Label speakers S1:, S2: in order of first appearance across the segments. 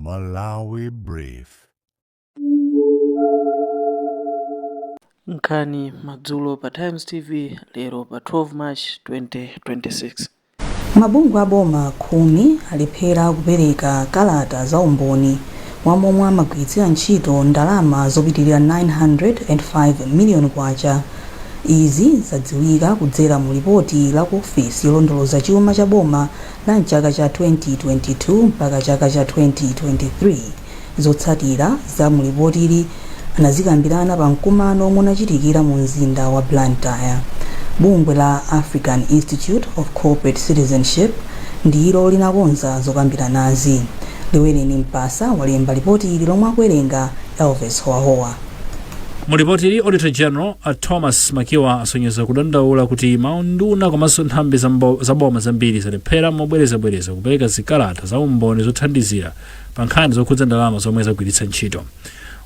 S1: Malawi Brief.
S2: Nkhani madzulo pa Times TV lero pa 12 March 2026.
S3: Mabungwe aboma 10 alephera kupereka kalata za umboni wamomwe amagwiritsira ntchito ndalama zopitirira 905 miliyoni kwacha. Izi zadziwika kudzera mu ripoti la ku ofesi yolondoloza chuma cha boma la mchaka cha 2022 mpaka chaka cha 2023. Zotsatira za mu ripoti ili anazikambirana pa mkumano omwe unachitikira mu mzinda wa Blantyre. Bungwe la African Institute of Corporate Citizenship ndilo linakonza zokambiranazi. Liwereni Mpasa walemba ripoti ili lomwe akuwerenga Elvis Hoahoa.
S4: Mu ripoti ili Auditor General Thomas Makiwa asonyeza kudandaula kuti maunduna komanso nthambi za boma zambiri zalephera mobwerezabwereza kupereka zikalata za umboni zothandizira pa nkhani zokhudza ndalama zomwe zagwiritsa ntchito.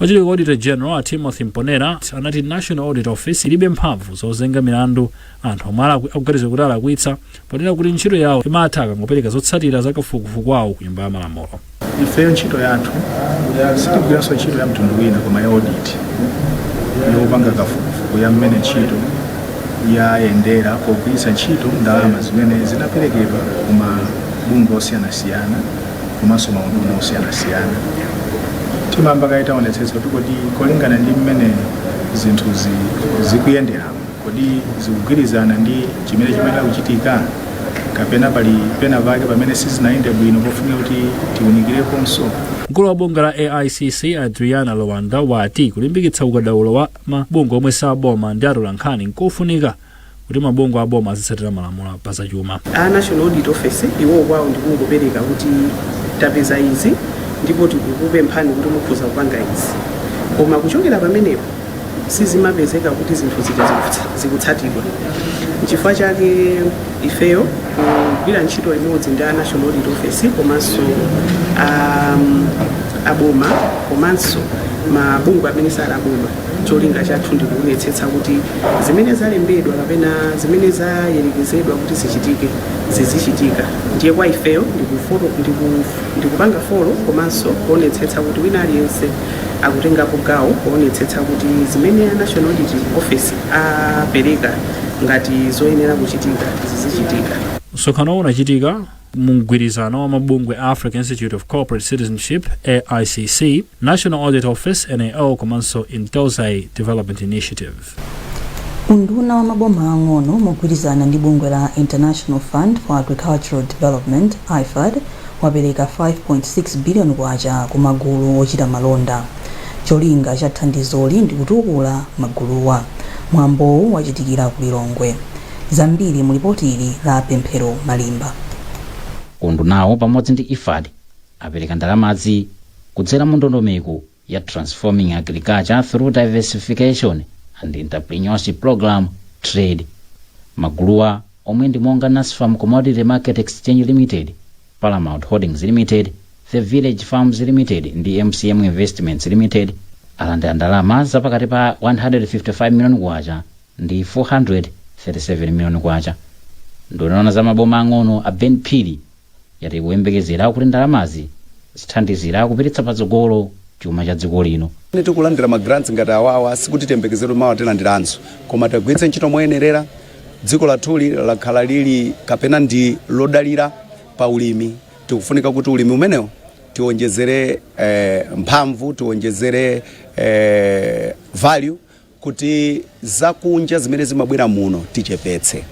S4: Wachiwiri wa Auditor General Timothy Mponera anati National Audit Office ilibe mphamvu zozenga milandu anthu omwe akuganiza kuti alakwitsa ponena kuti ntchito yawo imatha kangopereka zotsatira za kafukufuku wawo ku nyumba ya malamulo.
S5: Ifeyo ntchito yathu sitigwiranso ntchito ya mtundu wina koma ya audit yopanga kafukufuku ya mmene ntchito yayendera pogwiritsa ntchito ndalama zimene zinaperekedwa ku mabungwe osiyanasiyana komanso maunduna osiyanasiyana. Timamba kaitaonetsetsa kuti kodi kolingana ndi mmene zinthu zikuyendera kodi zikugwirizana ndi chimene kuchitika kapena pali pena pake pamene sizinayende bwino pofunika kuti tiwunikireponso.
S4: Mkulu wa bungwe la AICC Adriana Lowanda wati kulimbikitsa ukadaulo wa mabungwe omwe saboma ndi atolankhani nkofunika kuti mabungwe aboma azitsatira malamulo pa zachuma.
S6: National Audit Office iwo kwawo ndikungopereka kuti tapeza izi ndipo tikukupemphani kuti mukhoza kupanga izi. Koma kuchokera pamenepo sizimapezeka kuti zinthu zikutsatidwa. N'chifukwa chake ifeyo kugwira ntchito imodzi ndi National Audit Office komanso aboma komanso mabungwe amene sali aboma. Cholinga chathu ndikuonetsetsa kuti zimene zalembedwa kapena zimene zayerekezedwa kuti zichitike zizichitika. Ndiye kwa ifeyo ndikupanga folo komanso kuonetsetsa kuti wina aliyense akutengapo gawo kuonetsetsa kuti zimene National Audit Office apereka ngati zoyenera kuchitika zizichitika.
S4: Msonkhano unachitika mugwirizano wa mabungwe African Institute of Corporate Citizenship AICC, National Audit Office NAO komanso Intozai Development Initiative.
S3: Unduna wa maboma ang'ono mogwirizana ndi bungwe la International Fund for Agricultural Development IFAD wapereka 5.6 billion kwacha ku magulu ochita malonda. Cholinga cha thandizoli ndi kutukula maguluwa. Mwambowu wachitikira ku Lilongwe. Zambiri mu ripoti ili la Pemphero Malimba.
S7: Undunawo pamodzi ndi IFAD apereka ndalamazi kudzera mu ndondomeko ya Transforming Agriculture through Diversification and Entrepreneurship Program Trade. Maguluwa omwe ndi monga Nasfam Commodity Market Exchange Limited, Paramount Holdings Limited, The Village Farms Limited ndi MCM Investments Limited alandira ndalama zapakati pa 155 miliyoni kwacha ndi 437 miliyoni kwacha. Nduna za maboma ang'ono a Ben Pili yati kuyembekezera kuti ndalamazi zithandizira kupititsa patsogolo chuma cha dziko lino.
S8: Tikulandira ma grants ngati awawa sikuti tiyembekezero mawa tilandiranso koma tagwiritsa ntchito moyenerera. Dziko lathuli lakhala lili kapena ndi lodalira pa ulimi. Tikufunika kuti ulimi umenewo tiwonjezere mphamvu, tiwonjezere value kuti zakunja zimene zimabwera muno tichepetse.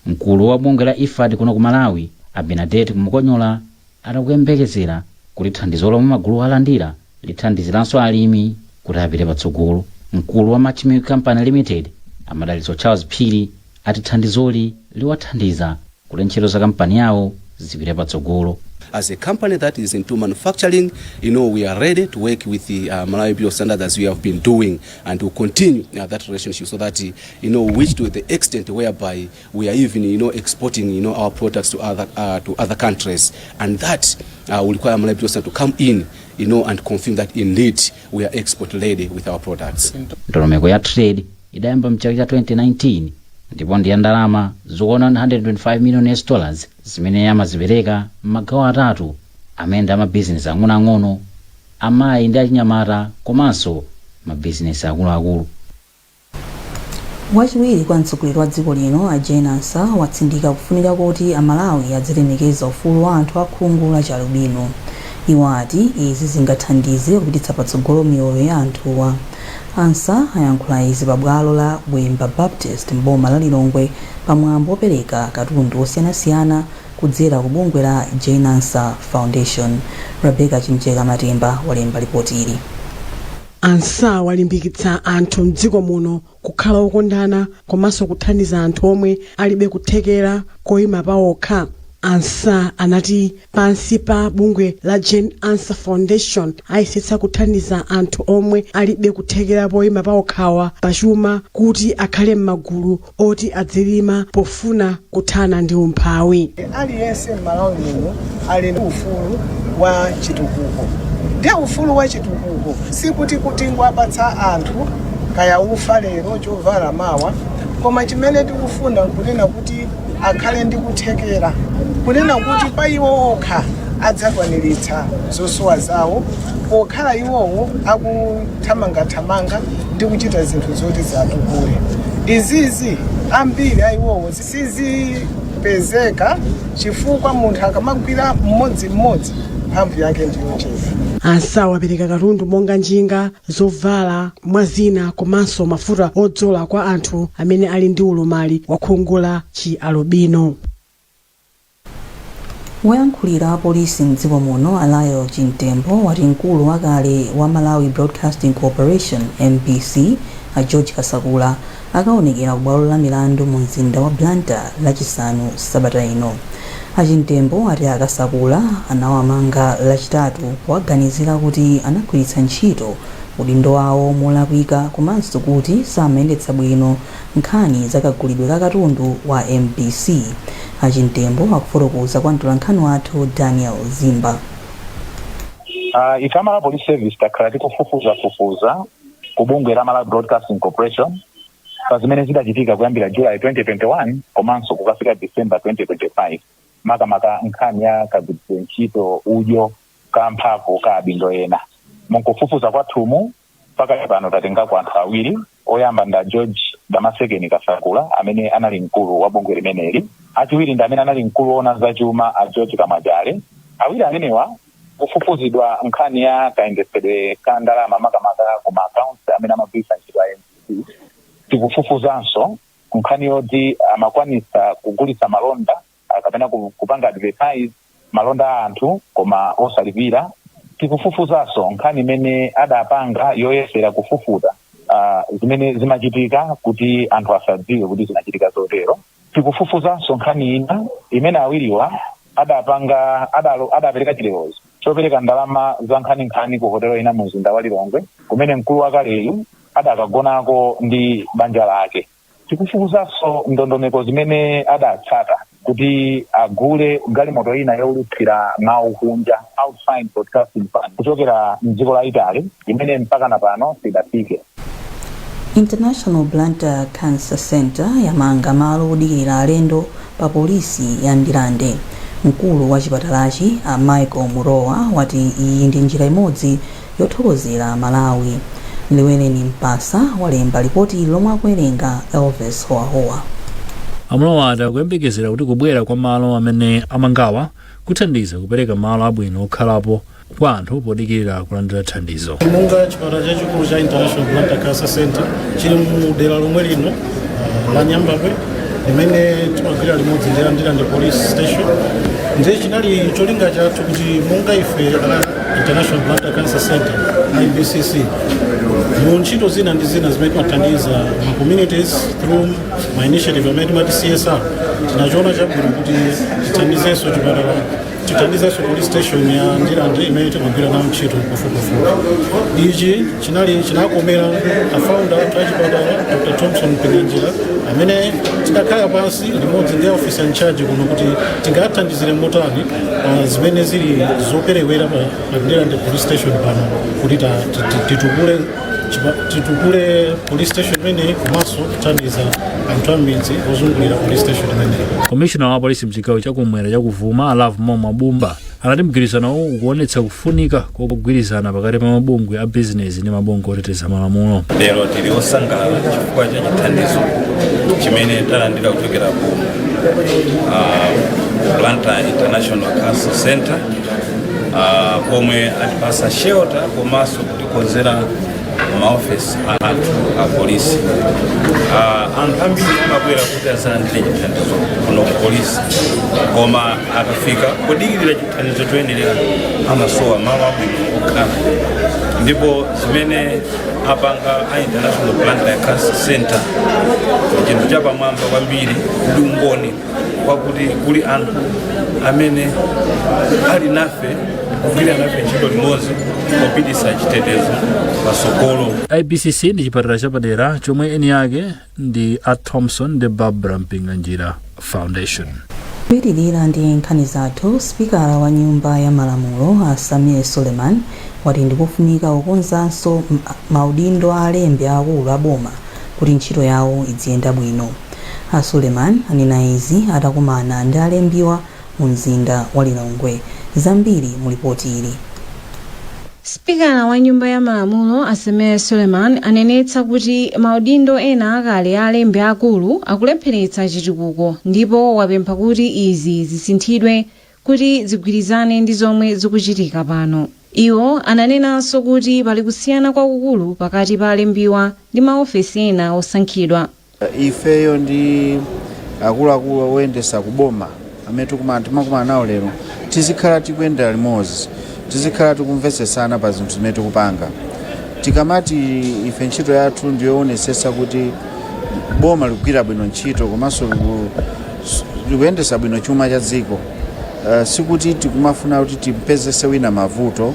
S7: Mkulu wa bungwe la IFAD kuno ku Malawi Abinadette Kumukonyola atakuyembekezera kuti thandizo lomwe magulu alandira lithandiziranso alimi kuti apite patsogolo. Mkulu wa Machimilk Company Limited Amadalitso Charles Phiri ati thandizoli liwathandiza kuti ntchito za kampani yawo zipite patsogolo.
S9: As a company that is into manufacturing, we are ready to work with the Malawi Bureau of Standards as we have been doing, and to continue that relationship so that, which to the extent whereby we are even, exporting, our products to other countries, and that will require Malawi Bureau of Standards to come in, and confirm that indeed we are export ready with our products.
S7: Ndondomeko ya trade idayamba mchaka cha 2019 ndipo ndi ndalama zokwana $125 million zimene amazipereka magawo atatu amene ama business ang'onoang'ono amayi ndi achinyamata komanso mabizinesi akuluakulu.
S3: Wachiwiri kwa mtsogoleri wa dziko lino Jane Ansa watsindika kufunika kuti amalawi adzilemekeza ufulu wa anthu akhungu la chalubino. Iwo ati izi zingathandize kupititsa patsogolo miyoyo ya anthuwa. Ansa ayankhula izi pa bwalo la Bwemba Baptist m'boma la Lilongwe pamwambo opereka katundu osiyanasiyana kudzera ku bungwe la Jane Ansa Foundation. Rebecca Chimcheka Matemba walemba ripoti ili.
S10: Ansa walimbikitsa anthu mdziko muno kukhala okondana komanso kuthandiza anthu omwe alibe kuthekera koyima pawokha. Ansa anati pansi pa bungwe la Jane Ansa Foundation ayesetsa kuthandiza anthu omwe alibe kuthekera poyima pawokhawa pachuma kuti akhale m'magulu oti adzilima pofuna kuthana ndi umphawi.
S11: Aliyense m'Malawi muno ali ndi ufulu wa chitukuko. Ndiye ufulu wa chitukuko sikuti ngwapatsa anthu kaya ufa lero chovala mawa, koma chimene tikufuna kunena kuti akhale ndi kuthekera, kunena kuti pa iwo okha adzakwaniritsa zosowa zawo pokhala iwowo akuthamangathamanga ndi kuchita zinthu zoti zatukule. Izizi ambiri a iwowo sizipezeka chifukwa munthu akamagwira mmodzi mphamvu yake ndiyochepa.
S10: Ansa wapereka katundu monga njinga, zovala, mwazina komanso mafuta odzola kwa anthu amene ali ndi ulumali wa khungu la chialubino.
S3: Woyankhulira polisi mdziko muno Alayo Chintembo wati mkulu wakale wa Malawi Broadcasting Corporation MBC George Kasakula akaonekera ku bwalo la milandu mu mzinda wa Blantyre lachisanu sabata ino. Chintembo ati Kasakula anawamanga lachitatu powaganizira kuti anagwiritsa ntchito udindo wawo molakwika komanso kuti samayendetsa bwino nkhani zakagulidwe ka katundu wa MBC. Chintembo akufotokoza kwa mtolankhani wathu Daniel Zimba.
S12: Ikamala Police Service takhala tikufufuza ku bungwe la Malawi Broadcasting Corporation pazimene zidachitika kuyambira July 2021 komanso kukafika December 2025. Makamaka nkhani ya kagwiritsidwe ntchito udyo ka mphamvu ka adindo ena. Munkufufuza kwathumu pakali pano tatengako anthu awiri. Oyamba nda George Damasekeni Kasakula amene anali mkulu wa bungwe limeneli. Achiwiri ndi amene anali mkulu ona zachuma a George Kamajale. Awiri amenewa kufufuzidwa nkhani ya kayendetsedwe ka ndalama makamaka kuma accounts amene amagwiritsa ntchito a MBC. Tikufufuzanso nkhani yoti amakwanisa kugulitsa malonda kapena kupanga advertise malonda a anthu koma osalipira. Tikufufuzanso nkhani imene adapanga yoyesera kufufuza zimene zimachitika kuti anthu asadziwe kuti zinachitika zotero. Tikufufuzanso nkhani ina imene awiriwa adapereka chilevozo chopereka ndalama za nkhani ku hotelo ina mu mzinda wa Lilongwe kumene mkulu wakaleyu adakagonako ndi banja lake. Tikufufuzanso ndondomeko zimene adatsata kuti agule galimoto ina youlutsira mawu kunja outside broadcasting fund kuchokera mdziko la Italy imene mpaka na pano sidafike.
S3: International Blantyre Cancer Center yamanga malo odikirira alendo pa polisi ya Ndilande. Mkulu wa chipatalachi Michael Murowa wati iyi ndi njira imodzi yothokozera Malawi. Liweleni Mpasa walemba ripoti lomwe akuwerenga Elvis Howahowa.
S4: Murowa akuyembekezera kuti kubwera kwa malo amene amangawa kuthandiza kupereka malo abwino okhalapo kwa anthu podikirira kulandira thandizo.
S13: Monga chipatala chachikulu cha International Blantyre Cancer Center chili mu dera lomwe lino la Nyambabwe limene timagwira limodzi ndi Ndilande Police Station. Ndiye chinali cholinga chathu kuti monga ife la International Blantyre Cancer Center IBCC mu ntchito zina ndi zina zimene timathandiza ma communities through my initiative amene timati CSR. Tinachoona chabwino kuti tithandizenso chipatala tithandizenso police station ya Ndilande imene timagwira nayo ntchito pafupifupi. Ichi chinakomera afounder a chipatala Dr. Thompson Pinganjira amene tidakhala pansi limodzi ndi officer in charge kuno kuti tingathandizire motani zimene zili zoperewera pa Ndilande police station pano kuti titukule police station imene komanso kuthandiza anthu ambiri ozungulira police station imene.
S4: Commissioner wa polisi mchigawo chakumwera chakuvuma Love Momabumba anati mgwirizanowo ukuonetsa kufunika kogwirizana pakati pa mabungwe a bizinesi ndi mabungwe oteteza malamulo.
S14: Lero tili osangalala chifukwa cha chithandizo chimene talandira kuchokera ku Blantyre International Cancer Center pomwe atipasa shelter komanso kutikonzera maofisi athu a polisi. Anthu ambiri amabwera kuti azalandire chithandizo kuno ku polisi, koma akafika kudikirira chithandizo choyenera amasowa malo abwino okhala. Ndipo zimene apanga a International Blantyre Cancer Center chinthu chapamwamba kwambiri ndi umboni wakuti kuli anthu amene ali nafe kugwira nafe ntchito limodzi kupititsa chitetezo pasogolo.
S4: IBCC ndi chipatala chapadera chomwe eni yake ndi a Thompson ndi Barbara Mpinganjira Foundation.
S3: kupitirira ndi nkhani zathu, spikala wa nyumba ya malamulo a Samir Suleiman wati ndikufunika kukonzanso maudindo a alembi akulu a boma kuti ntchito yawo iziyenda bwino. A Suleiman anena izi atakumana ndi alembiwa mu mzinda wa Lilongwe. Zambiri mu ripoti ili.
S15: Spikala wa nyumba ya malamulo a Samir Suleiman anenetsa kuti maudindo ena akale a alembi akulu akulepheretsa chitukuko, ndipo wapempha kuti izi zisinthidwe kuti zigwirizane ndi zomwe zikuchitika pano. Iwo ananenanso kuti pali kusiyana kwakukulu pakati pa alembiwa ndi maofesi ena osankhidwa.
S16: Ifeyo ndi akuluakulu oyendesa kuboma amene tikumana nawo lero tizikhala tikuyendera limodzi, tizikhala tikumvetsesana pa zinthu zimene tikupanga. Tikamati ife ntchito yathu ndiyoonetsetsa kuti boma likugwira bwino ntchito komanso likuyendesa bwino chuma cha dziko. Sikuti tikumafuna kuti timpezese wina mavuto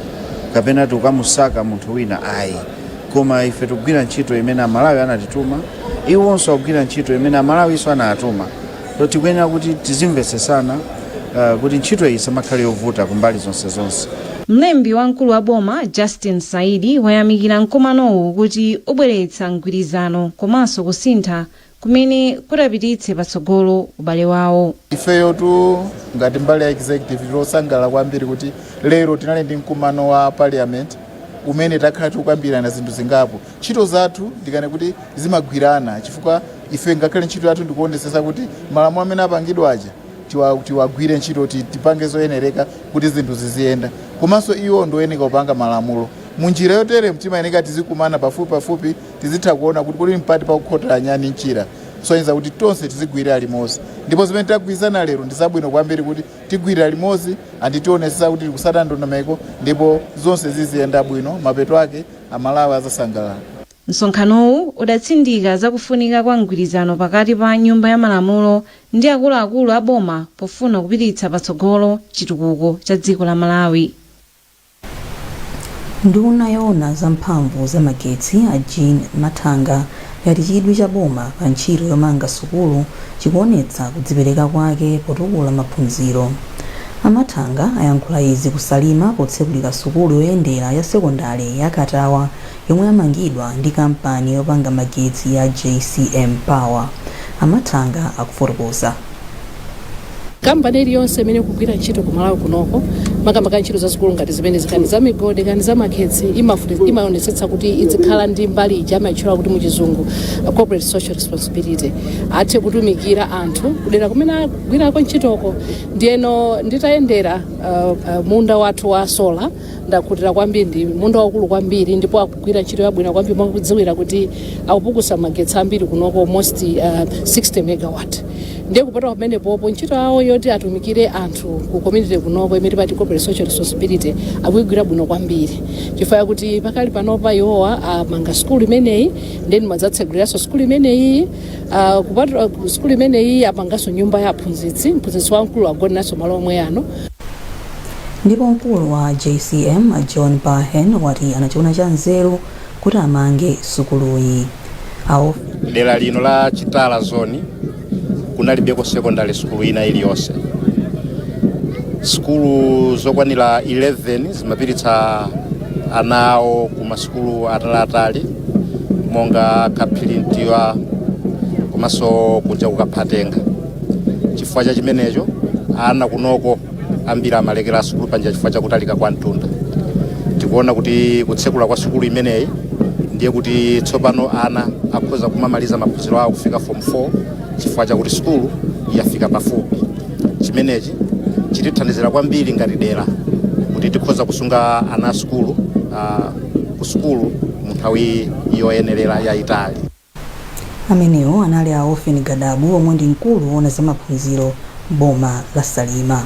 S16: kapena tikukamusaka munthu wina ayi, koma ife tikugwira ntchito imene amalawi anatituma, iwonso akugwira ntchito imene amalawinso anatuma. Tikuyenera kuti tizimvetsesana kuti ntchito iyi isamakhale yovuta kumbali zonse.
S15: Mlembi wamkulu wa boma Justin Saidi wayamikira mkumanowu kuti ubweretsa mgwirizano komanso kusintha kumene kutapititse patsogolo ubale wawo.
S17: Ifeyo tu ngati mbali ya executive tilosangalala kwambiri kuti lero tinali ndi mkumano wa parliament umene takhala tikukambirana zinthu zingapo. Ntchito zathu ndikane kuti zimagwirana chifukwa ife ngakhale ntchito yathu ndikuonetsetsa kuti malamulo amene apangidwa aja tiwagwire ntchito tipange zoyenereka kuti zinthu ziziyenda, komanso iwo ndoyeneka kupanga malamulo munjira yotere timayeneka tizikumana pafupi tizitha kuona kuti kuli mpati pakukhotera nyani njira soyenza kuti tonse tizigwirira limodzi. Ndipo zimene tagwirizana lero ndi zabwino kwambiri kuti tigwirira limodzi tionetsetsa kuti tikusata ndondomeko ndipo zonse ziziyenda bwino, mapeto ake amalawi azasangalala.
S15: Msonkhanowu udatsindika zakufunika kwa mgwirizano pakati pa nyumba ya malamulo ndi akuluakulu a boma pofuna kupititsa patsogolo chitukuko cha dziko la Malawi.
S3: Nduna yoona za mphamvu za magetsi a Jean Matanga yati chidwi cha boma pa ntchito yomanga sukulu chikuonetsa kudzipereka kwake potukula maphunziro. Amatanga ayankhula izi kusalima potsekulira sukulu yoyendera ya sekondari ya Katawa yomwe yamangidwa ndi kampani yopanga magetsi ya JCM Power. Amatanga akufotokoza.
S18: Kampani iliyonse imene kugwira ntchito ku Malawi kunoko makamaka ntchito za sukulu ngati zimene zikani za migodi kani za magetsi imaonetsetsa kuti izikhala ndi mbali ija amayitchula kuti muchizungu corporate social responsibility, athe kutumikira anthu kudera kumene agwirako ntchitoko. Ndiyeno nditayendera munda wathu wa sola ndakhutira kwambiri ndi munda wakulu kwambiri ndipo akugwira ntchito yabwino kwambiri mwakudziwira kuti akupukusa magetsi ambiri kunoko almost 60 megawatt. Ndiye kupata pamene popo ntchito yawo yoti atumikire anthu ku community kunoko imene pati corporate social responsibility akuyigwira bwino kwambiri chifukwa kuti pakali panopa iwowa amanga skulu imeneyi then madzatseguliranso skulu imeneyi kupatula skulu imeneyi apanganso nyumba ya mphunzitsi wamkulu agoneranso malo omwe ano.
S3: Ndipo mkulu wa JCM John Bahen wati anachiona cha nzeru kuti amange sukuluyi.
S19: Dera lino la Chitala zone kunalibeko secondary school ina iliyonse. Skulu zokwanira 11 zimapititsa anawo kuma skulu atalatali monga Kaphilintiwa komanso kunja kukaphatenga. Chifukwa cha chimenecho ana kunoko ambiri amalekera sukulu panja chifukwa chakutalika kwa mtunda. Tikuona kuti kutsekula kwa sukulu imeneyi ndiye kuti tsopano ana akhoza kumamaliza maphunziro awo kufika form 4 chifukwa chakuti sukulu yafika pafupi. Chimenechi chitithandizira kwambiri ngati dera kuti tikhoza kusunga ana sukulu ku sukulu mu nthawi yoyenerera yayitali.
S3: Amenewo anali a Ofen Gadabu omwe ndi mkulu woona za maphunziro boma la Salima.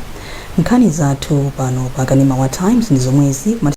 S3: Nkhani zathu pano pa Kanema wa Times ndi zomwezi.